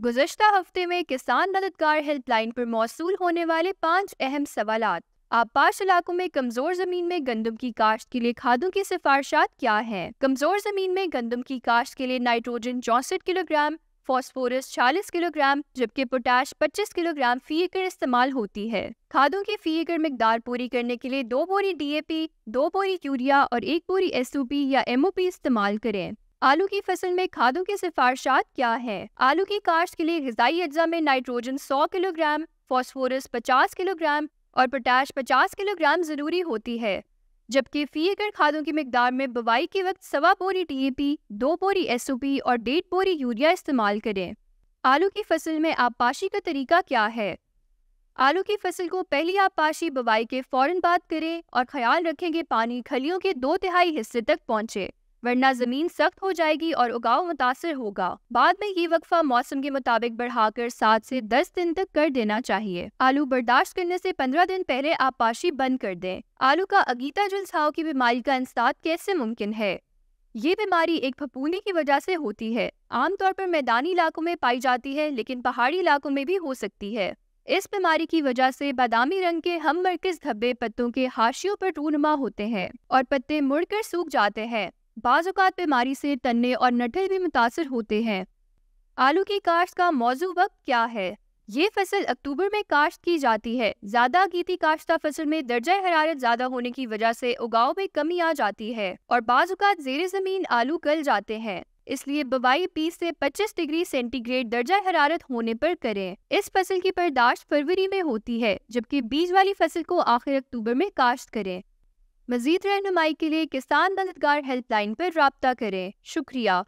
गुज़श्ता हफ्ते में किसान मददगार हेल्पलाइन पर मौसूल होने वाले 5 अहम सवालात। आबपाश इलाकों में कमजोर जमीन में गंदम की काश्त के लिए खादों की सिफारिशात क्या हैं? कमजोर जमीन में गंदम की काश्त के लिए नाइट्रोजन 64 किलोग्राम, फास्फोरस 40 किलोग्राम जबकि पोटाश 25 किलोग्राम फी एकड़ इस्तेमाल होती है। खादों की फी एकड़ मिकदार पूरी करने के लिए 2 बोरी DAP, 2 बोरी यूरिया और 1 बोरी SOP या MOP इस्तेमाल करें। आलू की फसल में खादों की सिफारिशात क्या है? आलू की काश्त के लिए ग़िज़ाई अज्जा में नाइट्रोजन 100 किलोग्राम, फास्फोरस 50 किलोग्राम और पोटाश 50 किलोग्राम ज़रूरी होती है, जबकि फी एकड़ खादों की मिकदार में बुवाई के वक्त 1.25 बोरी DAP, 2 बोरी SOP और 1.5 बोरी यूरिया इस्तेमाल करें। आलू की फसल में आबपाशी का तरीका क्या है? आलू की फसल को पहली आबपाशी बुवाई के फौरन बाद करें और ख्याल रखें कि पानी खलियों के 2/3 हिस्से तक पहुँचे, वरना जमीन सख्त हो जाएगी और उगाव मुतासर होगा। बाद में ये वक्फा मौसम के मुताबिक बढ़ाकर 7 से 10 दिन तक कर देना चाहिए। आलू बर्दाश्त करने से 15 दिन पहले आबपाशी बंद कर दें। आलू का अगीता झुलसाव की बीमारी का इंसदाद कैसे मुमकिन है? ये बीमारी एक फफूंदी की वजह से होती है। आमतौर पर मैदानी इलाकों में पाई जाती है, लेकिन पहाड़ी इलाकों में भी हो सकती है। इस बीमारी की वजह से बादामी रंग के हम मरकज धब्बे पत्तों के हाशियों पर रूनुमा होते हैं और पत्ते मुड़कर सूख जाते हैं। बाज़ औक़ात बीमारी से तन्ने और नठल भी मुतासर होते हैं। आलू की काश्त का मौजू वक्त क्या है? ये फसल अक्टूबर में काश्त की जाती है। ज़्यादा अगीती काश्ता फसल में दर्जा हरारत ज़्यादा होने की वजह से उगाव में कमी आ जाती है और बाज़ औक़ात ज़ेरे ज़मीन आलू गल जाते हैं, इसलिए बुवाई 20 से 25 डिग्री सेंटीग्रेड दर्जा हरारत होने पर करें। इस फसल की पैदाश फरवरी में होती है, जबकि बीज वाली फसल को आखिर अक्टूबर में काश्त करें। मज़ीद रहनुमाई के लिए किसान मददगार हेल्पलाइन पर राब्ता करें। शुक्रिया।